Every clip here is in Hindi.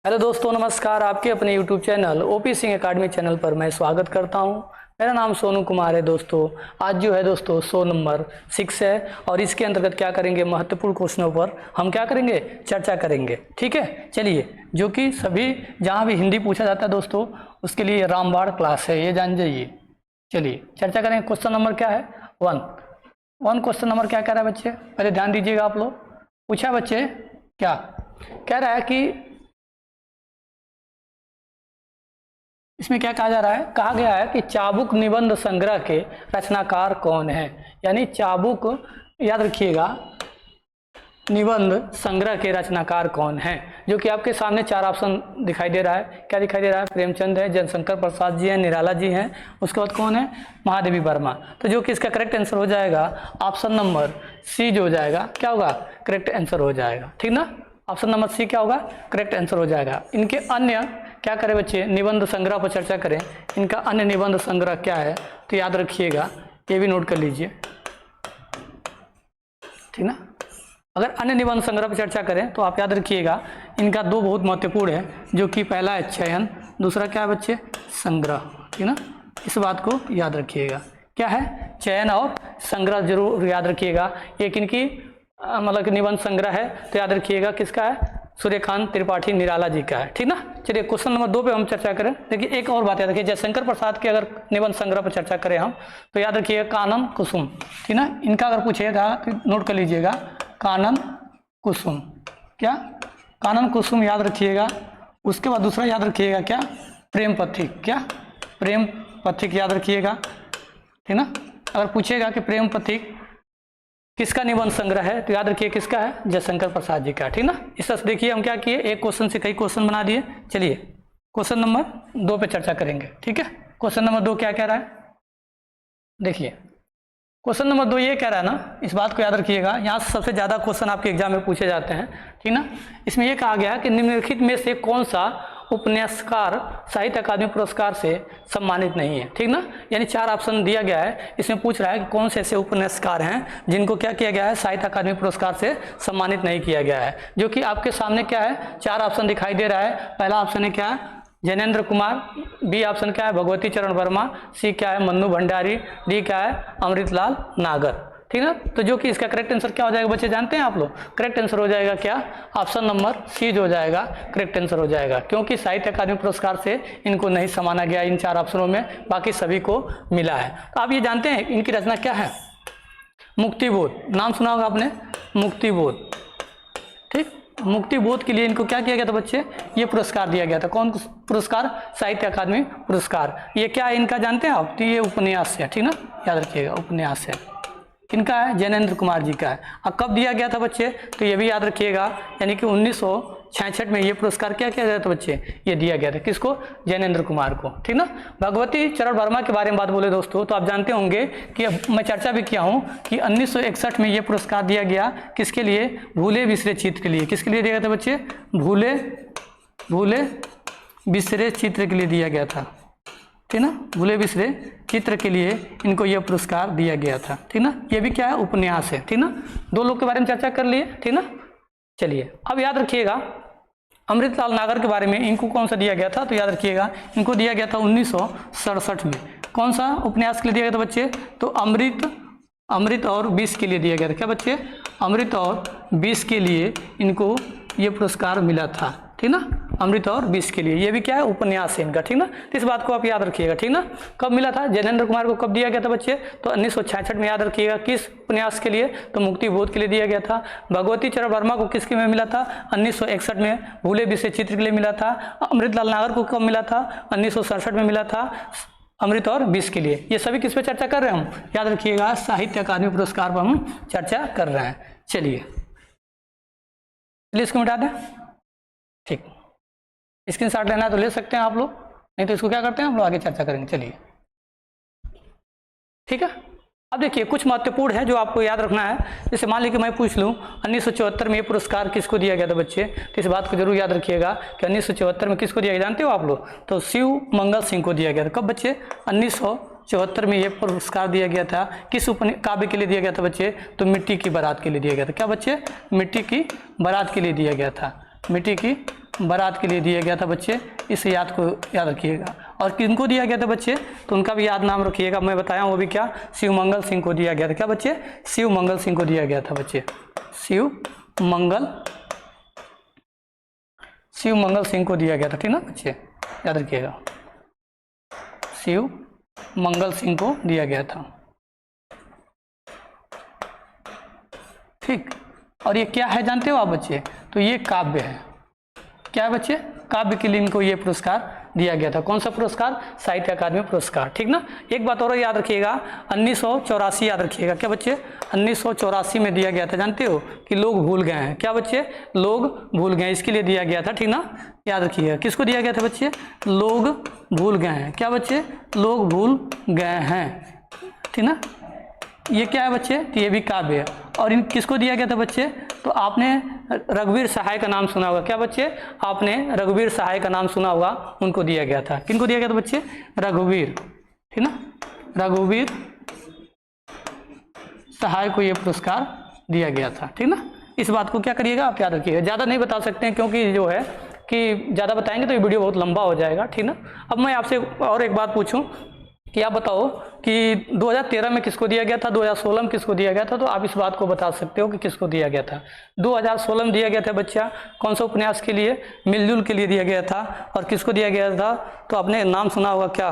हेलो दोस्तों, नमस्कार। आपके अपने YouTube channel OP Singh academy channel पर मैं स्वागत करता हूं। मेरा नाम सोनू कुमार है। दोस्तों आज जो है दोस्तों 100 नंबर 6 है और इसके अंतर्गत क्या करेंगे, महत्वपूर्ण क्वेश्चनों पर हम क्या करेंगे, चर्चा करेंगे। ठीक है, चलिए, जो कि सभी जहां भी हिंदी पूछा जाता है दोस्तों उसके लिए रामबाण क्लास है, ये जान जाइए। चलिए चर्चा करेंगे। क्वेश्चन नंबर क्या है, वन क्वेश्चन नंबर क्या कह रहा है बच्चे, पहले ध्यान दीजिएगा आप लोग। पूछा बच्चे, क्या कह रहा है कि इसमें क्या कहा जा रहा है, कहा गया है कि चाबुक निबंध संग्रह के रचनाकार कौन है। यानी चाबुक, याद रखिएगा, निबंध संग्रह के रचनाकार कौन है। जो कि आपके सामने 4 ऑप्शन दिखाई दे रहा है। क्या दिखाई दे रहा है, प्रेमचंद है, जनशंकर प्रसाद जी हैं, निराला जी हैं, उसके बाद कौन है, महादेवी वर्मा। तो जो कि इसका करेक्ट आंसर हो जाएगा ऑप्शन नंबर सी, जो हो जाएगा क्या होगा, करेक्ट आंसर हो जाएगा। ठीक ना, ऑप्शन नंबर सी क्या होगा, करेक्ट आंसर हो जाएगा। इनके अन्य क्या करें बच्चे, निबंध संग्रह पर चर्चा करें। इनका अन्य निबंध संग्रह क्या है, तो याद रखिएगा, ये भी नोट कर लीजिए। ठीक ना, अगर अन्य निबंध संग्रह पर चर्चा करें तो आप याद रखिएगा इनका 2 बहुत महत्वपूर्ण है, जो कि पहला है चयन, दूसरा क्या है बच्चे, संग्रह। ठीक ना, इस बात को याद रखिएगा, क्या है, चयन और संग्रह जरूर याद रखिएगा। एक इनकी मतलब कि निबंध संग्रह है, तो याद रखिएगा किसका है, सूर्यकांत त्रिपाठी निराला जी का है। ठीक ना, चलिए क्वेश्चन नंबर 2 पे हम चर्चा करें। देखिए एक और बात याद रखिए, जयशंकर प्रसाद के अगर निबंध संग्रह पर चर्चा करें हम, तो याद रखिएगा कानन कुसुम। ठीक ना, इनका अगर पूछेगा तो नोट कर लीजिएगा, कानन कुसुम, क्या, कानन कुसुम याद रखिएगा। उसके बाद दूसरा याद रखिएगा क्या, प्रेम पथिक, क्या, प्रेम पथिक याद रखिएगा। ठीक ना, अगर पूछेगा कि प्रेम पथिक किसका निबंध संग्रह है, तो याद रखिए किसका है, जयशंकर प्रसाद जी का। ठीक ना, इस तरह से देखिए हम क्या किए, एक क्वेश्चन से कई क्वेश्चन बना दिए। चलिए क्वेश्चन नंबर 2 पे चर्चा करेंगे। ठीक है, क्वेश्चन नंबर 2 क्या कह रहा है, देखिए क्वेश्चन नंबर 2 ये कह रहा है ना, इस बात को याद रखिएगा, यहाँ से सबसे ज्यादा क्वेश्चन आपके एग्जाम में पूछे जाते हैं। ठीक ना, इसमें यह कहा गया है कि निम्नलिखित में से कौन सा उपन्यासकार साहित्य अकादमी पुरस्कार से सम्मानित नहीं है। ठीक ना, यानी 4 ऑप्शन दिया गया है, इसमें पूछ रहा है कि कौन से ऐसे उपन्यासकार हैं जिनको क्या किया गया है, साहित्य अकादमी पुरस्कार से सम्मानित नहीं किया गया है। जो कि आपके सामने क्या है, 4 ऑप्शन दिखाई दे रहा है। पहला ऑप्शन है क्या है, जैनेन्द्र कुमार, बी ऑप्शन क्या है, भगवती चरण वर्मा, सी क्या है, मन्नू भंडारी, डी क्या है, अमृतलाल नागर। ठीक ना, तो जो कि इसका करेक्ट आंसर क्या हो जाएगा बच्चे, जानते हैं आप लोग, करेक्ट आंसर हो जाएगा क्या, ऑप्शन नंबर सी जो हो जाएगा करेक्ट आंसर हो जाएगा। क्योंकि साहित्य अकादमी पुरस्कार से इनको नहीं समाना गया इन 4 ऑप्शनों में, बाकी सभी को मिला है। तो आप ये जानते हैं इनकी रचना क्या है, मुक्तिबोध, नाम सुना होगा आपने, मुक्तिबोध। ठीक, मुक्तिबोध के लिए इनको क्या किया गया था बच्चे, ये पुरस्कार दिया गया था। कौन पुरस्कार, साहित्य अकादमी पुरस्कार। ये क्या है इनका जानते हैं आप, तो ये उपन्यास है। ठीक ना, याद रखिएगा उपन्यास है, किनका है, जैनेन्द्र कुमार जी का है। और कब दिया गया था बच्चे, तो ये भी याद रखिएगा, यानी कि 1966 में ये पुरस्कार क्या किया गया था बच्चे, ये दिया गया था किसको, जैनेन्द्र कुमार को। ठीक ना, भगवती चरण वर्मा के बारे में बात बोले दोस्तों, तो आप जानते होंगे कि मैं चर्चा भी किया हूँ कि 1961 में ये पुरस्कार दिया गया किसके लिए, भूले बिसरे चित्र के लिए। किसके लिए दिया गया था बच्चे, भूले बिसरे चित्र के लिए दिया गया था। ठीक ना, भूले बिसरे चित्र के लिए इनको यह पुरस्कार दिया गया था। ठीक ना, ये भी क्या है, उपन्यास है। ठीक ना, 2 लोग के बारे में चर्चा कर लिए। ठीक ना, चलिए अब याद रखिएगा अमृतलाल नागर के बारे में, इनको कौन सा दिया गया था, तो याद रखिएगा इनको दिया गया था 1967 में। कौन सा उपन्यास के लिए दिया गया था बच्चे, तो अमृत और विष के लिए दिया गया था। क्या बच्चे, अमृत और विष के लिए इनको ये पुरस्कार मिला था। ठीक ना, अमृत और विष के लिए, ये भी क्या है, उपन्यास है इनका। ठीक ना, तो इस बात को आप याद रखिएगा। ठीक ना, कब मिला था, जैनेन्द्र कुमार को कब दिया गया था बच्चे, तो 1966 में। याद रखिएगा किस उपन्यास के लिए, तो मुक्तिबोध के लिए दिया गया था। भगवती चरण वर्मा को किसके में मिला था, 1961 में, भूले बिसरे चित्र के लिए मिला था। अमृतलाल नागर को कब मिला था, 1967 में मिला था, अमृत और विष के लिए। ये सभी किस पे चर्चा कर रहे हैं हम, याद रखिएगा साहित्य अकादमी पुरस्कार पर हम चर्चा कर रहे हैं। चलिए इसको मिटा दें। ठीक, स्क्रीनशॉट लेना है तो ले सकते हैं आप लोग, नहीं तो इसको क्या करते हैं हम लोग आगे चर्चा करेंगे। चलिए ठीक है, अब देखिए कुछ महत्वपूर्ण है जो आपको याद रखना है। जैसे मान लीजिए कि मैं पूछ लूँ 1974 में ये पुरस्कार किसको दिया गया था बच्चे, तो इस बात को जरूर याद रखिएगा कि 1974 में किसको दिया गया, जानते हो आप लोग, तो शिव मंगल सिंह को दिया गया था। कब बच्चे, 1974 में ये पुरस्कार दिया गया था। किस काव्य के लिए दिया गया था बच्चे, तो मिट्टी की बारात के लिए दिया गया था। क्या बच्चे, मिट्टी की बारात के लिए दिया गया था। मिट्टी की बारात के लिए दिया गया था बच्चे, इस याद को याद रखिएगा। और किनको दिया गया था बच्चे, तो उनका भी याद नाम रखिएगा, मैं बताया वो भी क्या, शिवमंगल सिंह को दिया गया था। क्या बच्चे, शिवमंगल सिंह को दिया गया था बच्चे, शिवमंगल सिंह को दिया गया था, ठीक ना बच्चे, याद रखिएगा, शिवमंगल सिंह को दिया गया था, ठीक। और ये क्या है जानते हो आप बच्चे, तो ये काव्य है। क्या है बच्चे, काव्य के लिए इनको ये पुरस्कार दिया गया था। कौन सा पुरस्कार, साहित्य अकादमी पुरस्कार, ठीक ना। एक बात और याद रखिएगा, 1984 याद रखिएगा। क्या बच्चे, 1984 में दिया गया था, जानते हो कि लोग भूल गए हैं। क्या बच्चे, लोग भूल गए, इसके लिए दिया गया था, ठीक ना, याद रखिएगा। किसको दिया गया था बच्चे, लोग भूल गए हैं। क्या बच्चे, लोग भूल गए हैं, ठीक ना। ये क्या है बच्चे, तो ये भी काव्य है। और इन किसको दिया गया था बच्चे, तो आपने रघुवीर सहाय का नाम सुना होगा। क्या बच्चे, आपने रघुवीर सहाय का नाम सुना होगा, उनको दिया गया था। किनको दिया गया था बच्चे, रघुवीर, ठीक ना, रघुवीर सहाय को ये पुरस्कार दिया गया था, ठीक ना। इस बात को क्या करिएगा, आप याद रखिएगा। ज़्यादा नहीं बता सकते हैं क्योंकि जो है कि ज़्यादा बताएंगे तो ये वीडियो बहुत लंबा हो जाएगा, ठीक ना। अब मैं आपसे और एक बात पूछूं कि आप बताओ कि 2013 में किसको दिया गया था, 2016 में किसको दिया गया था, तो आप इस बात को बता सकते हो कि किसको दिया गया था। 2016 में दिया गया था बच्चा, कौन सा उपन्यास के लिए, मिलजुल के लिए दिया गया था। और किसको दिया गया था, तो आपने नाम सुना होगा, क्या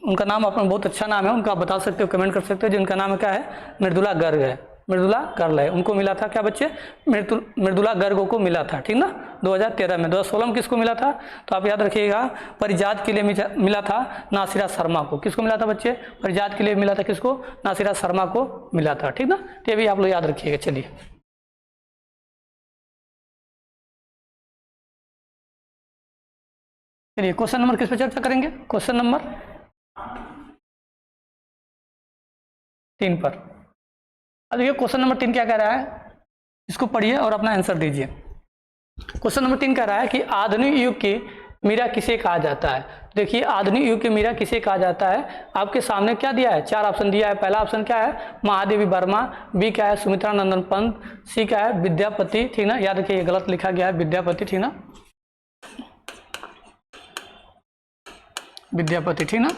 उनका नाम, अपना बहुत अच्छा नाम है उनका, आप बता सकते हो, कमेंट कर सकते हो। जिनका नाम क्या है, मृदुला गर्ग है, मृदुला गर्ग है, उनको मिला था। क्या बच्चे, मृदुला गर्ग को मिला था, ठीक ना, 2013 में। 2016 में किसको मिला था, तो आप याद रखिएगा, परिजात के लिए मिला था नासिरा शर्मा को। किसको मिला था बच्चे, परिजात के लिए मिला था, किसको, नासिरा शर्मा को मिला था, ठीक ना। तो ये भी आप लोग याद रखिएगा। चलिए क्वेश्चन नंबर किस पे चर्चा करेंगे, क्वेश्चन नंबर 3 पर। अब देखिए क्वेश्चन नंबर 3 क्या कह रहा है, इसको पढ़िए और अपना आंसर दीजिए। क्वेश्चन नंबर 3 कह रहा है कि आधुनिक युग की मीरा किसे कहा जाता है। देखिए आधुनिक युग की मीरा किसे कहा जाता है, आपके सामने क्या दिया है, 4 ऑप्शन दिया है। पहला ऑप्शन क्या है, महादेवी वर्मा, बी क्या है, सुमित्रा नंदन पंत, सी क्या है, विद्यापति, ठीक ना, याद रखिए गलत लिखा गया है, विद्यापति, ठीक ना, विद्यापति, ठीक ना।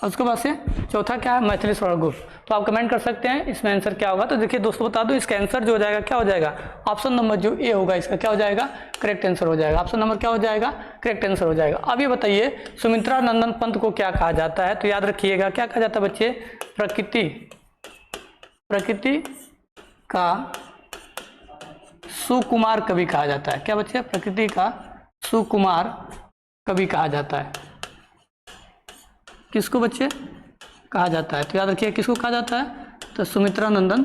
उसके बाद से चौथा क्या है, मैथिली स्वर्णगुप्त। तो आप कमेंट कर सकते हैं इसमें आंसर क्या होगा। तो देखिए दोस्तों बता दो, इसका आंसर जो हो जाएगा क्या हो जाएगा, ऑप्शन नंबर जो ए होगा इसका क्या हो जाएगा, करेक्ट आंसर हो जाएगा। ऑप्शन नंबर क्या हो जाएगा, करेक्ट आंसर हो जाएगा। अब ये बताइए सुमित्रा नंदन पंत को क्या कहा जाता है, तो याद रखिएगा क्या कहा जाता है बच्चे, प्रकृति का सुकुमार कवि कहा जाता है। क्या बच्चे, प्रकृति का सुकुमार कवि कहा जाता है। किसको बच्चे कहा जाता है, तो याद रखिए किसको कहा जाता है, तो सुमित्रा नंदन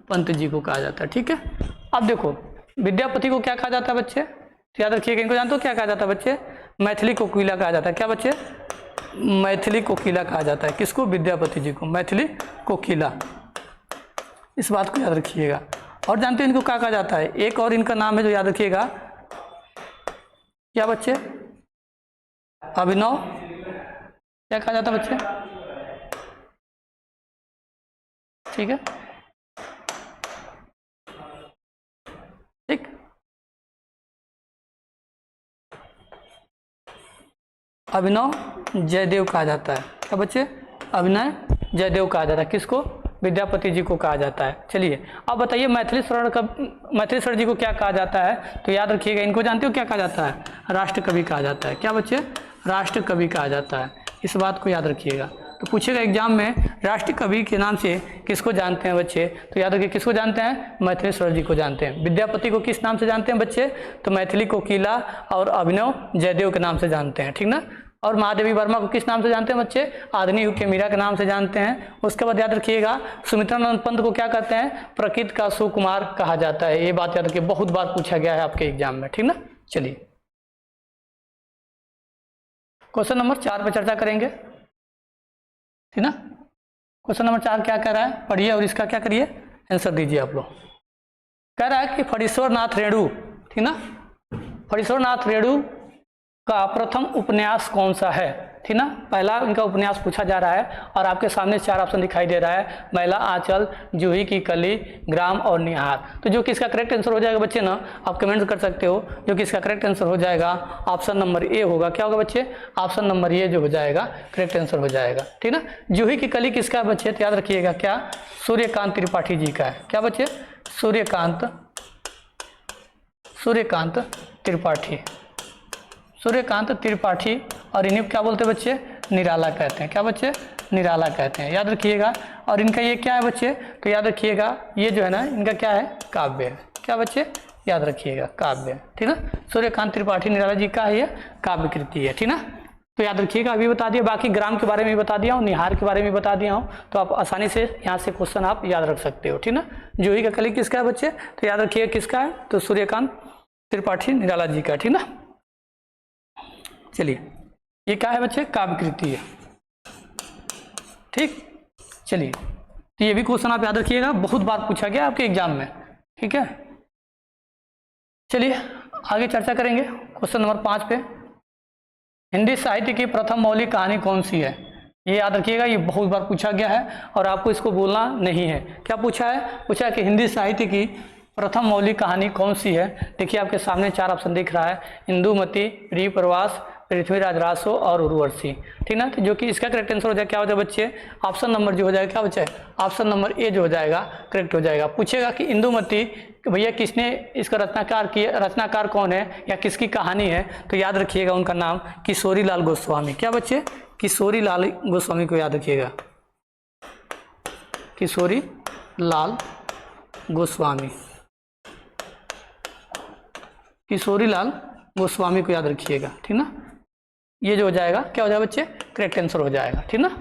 पंत जी को कहा जाता है, ठीक है। अब देखो विद्यापति को क्या कहा जाता है बच्चे, तो याद रखिएगा, इनको जानते हो क्या कहा जाता है बच्चे, मैथिली कोकिला कहा जाता है। क्या बच्चे, मैथिली कोकिला कहा जाता है। किसको, विद्यापति जी को मैथिली कोकिला, इस बात को याद रखिएगा। और जानते हो इनको क्या कहा जाता है, एक और इनका नाम है जो याद रखिएगा, क्या बच्चे, अभिनव, क्या कहा जाता है बच्चे, ठीक है, ठीक। अभिनव जयदेव कहा जाता है। क्या बच्चे, अभिनव जयदेव कहा जाता है। किसको, विद्यापति जी को कहा जाता है। चलिए अब बताइए मैथिली स्वर्ण जी को क्या कहा जाता है, तो याद रखिएगा इनको जानते हो क्या कहा जाता है, राष्ट्र कवि कहा जाता है। क्या बच्चे, राष्ट्र कवि कहा जाता है, इस बात को याद रखिएगा। तो पूछेगा एग्जाम में राष्ट्रीय कवि के नाम से किसको जानते हैं बच्चे, तो याद रखिए किसको जानते हैं, मैथिली स्वर्ण जी को जानते हैं। विद्यापति को किस नाम से जानते हैं बच्चे, तो मैथिली कोकिला और अभिनव जयदेव के नाम से जानते हैं, ठीक ना। और महादेवी वर्मा को किस नाम से जानते हैं बच्चे, आधुनिक युग के मीरा के नाम से जानते हैं। उसके बाद याद रखिएगा सुमित्रा नंदन पंत को क्या कहते हैं, प्रकृति का सुकुमार कहा जाता है। ये बात याद रखिए, बहुत बार पूछा गया है आपके एग्जाम में, ठीक ना। चलिए क्वेश्चन नंबर 4 पे चर्चा करेंगे, ठीक ना। क्वेश्चन नंबर 4 क्या कह रहा है, पढ़िए और इसका क्या करिए, आंसर दीजिए आप लोग। कह रहा है कि फणीश्वर नाथ रेणु, ठीक ना, फणीश्वर नाथ रेणु का प्रथम उपन्यास कौन सा है, ठीक ना। पहला इनका उपन्यास पूछा जा रहा है और आपके सामने 4 ऑप्शन दिखाई दे रहा है, महिला आंचल, जूही की कली, ग्राम और निहार। तो जो कि इसका करेक्ट आंसर हो जाएगा बच्चे ना, आप कमेंट कर सकते हो, जो कि इसका करेक्ट आंसर हो जाएगा ऑप्शन नंबर ए होगा। क्या होगा बच्चे, ऑप्शन नंबर ए जो हो जाएगा करेक्ट आंसर हो जाएगा, ठीक ना। जूही की कली किसका है बच्चे, तो याद रखिएगा क्या, सूर्यकांत त्रिपाठी जी का है। क्या बच्चे, सूर्यकांत त्रिपाठी, सूर्यकांत त्रिपाठी। और इन्हें क्या बोलते हैं बच्चे, निराला कहते हैं। क्या बच्चे, निराला कहते हैं, याद रखिएगा। और इनका ये क्या है बच्चे, तो याद रखिएगा ये जो है ना, इनका क्या है, काव्य है। क्या बच्चे, याद रखिएगा काव्य, ठीक ना। सूर्यकांत त्रिपाठी निराला जी का है ये काव्य कृति है, ठीक ना। तो याद रखिएगा, अभी बता दिया। बाकी ग्राम के बारे में बता दिया हूँ, निहार के बारे में बता दिया हूँ, तो आप आसानी से यहाँ से क्वेश्चन आप याद रख सकते हो, ठीक ना। जूही का कली किसका है बच्चे, तो याद रखिएगा किसका है, तो सूर्यकांत त्रिपाठी निराला जी का, ठीक ना। चलिए, ये क्या है बच्चे, काव्य कृति है, ठीक। चलिए, तो ये भी क्वेश्चन आप याद रखिएगा, बहुत बार पूछा गया आपके एग्जाम में, ठीक है। चलिए आगे चर्चा करेंगे क्वेश्चन नंबर 5 पे। हिंदी साहित्य की प्रथम मौलिक कहानी कौन सी है, ये याद रखिएगा, ये बहुत बार पूछा गया है और आपको इसको बोलना नहीं है। क्या पूछा है, पूछा है कि हिंदी साहित्य की प्रथम मौलिक कहानी कौन सी है। देखिए आपके सामने 4 ऑप्शन दिख रहा है, इंदुमती, प्रिय प्रवास, पृथ्वीराज रासो और उर्वशी, ठीक ना। तो जो कि इसका करेक्ट आंसर हो जाएगा क्या हो जाएगा बच्चे, ऑप्शन नंबर जो हो जाएगा क्या बच्चे, ऑप्शन नंबर ए जो हो जाएगा करेक्ट हो जाएगा। पूछेगा कि इंदुमती भैया किसने इसका रचनाकार किया, रचनाकार कौन है या किसकी कहानी है, तो याद रखिएगा उनका नाम किशोरी लाल गोस्वामी। क्या बच्चे, किशोरी लाल गोस्वामी को याद रखिएगा, किशोरी लाल गोस्वामी, किशोरी लाल गोस्वामी को याद रखिएगा, ठीक ना। ये जो हो जाएगा क्या हो जाएगा बच्चे, करेक्ट आंसर हो जाएगा, ठीक ना।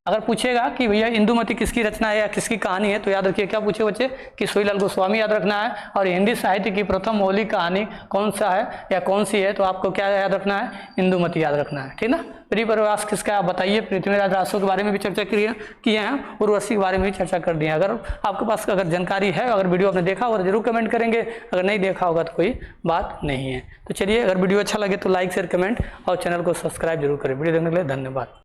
अगर पूछेगा कि भैया इंदुमती किसकी रचना है या किसकी कहानी है, तो याद रखिए क्या पूछे बच्चे, किशोरी लाल गोस्वामी याद रखना है। और हिंदी साहित्य की प्रथम मौलिक कहानी कौन सा है या कौन सी है, तो आपको क्या याद रखना है, इंदुमती याद रखना है, ठीक ना। प्रिय प्रवास किसका आप बताइए, पृथ्वीराज रासो के बारे में भी चर्चा किए हैं, उर्वशी के बारे में भी चर्चा कर दिए हैं। अगर आपके पास अगर जानकारी है, अगर वीडियो आपने देखा होगा तो जरूर कमेंट करेंगे, अगर नहीं देखा होगा तो कोई बात नहीं है। तो चलिए, अगर वीडियो अच्छा लगे तो लाइक शेयर कमेंट और चैनल को सब्सक्राइब जरूर करें। वीडियो देखने के लिए धन्यवाद।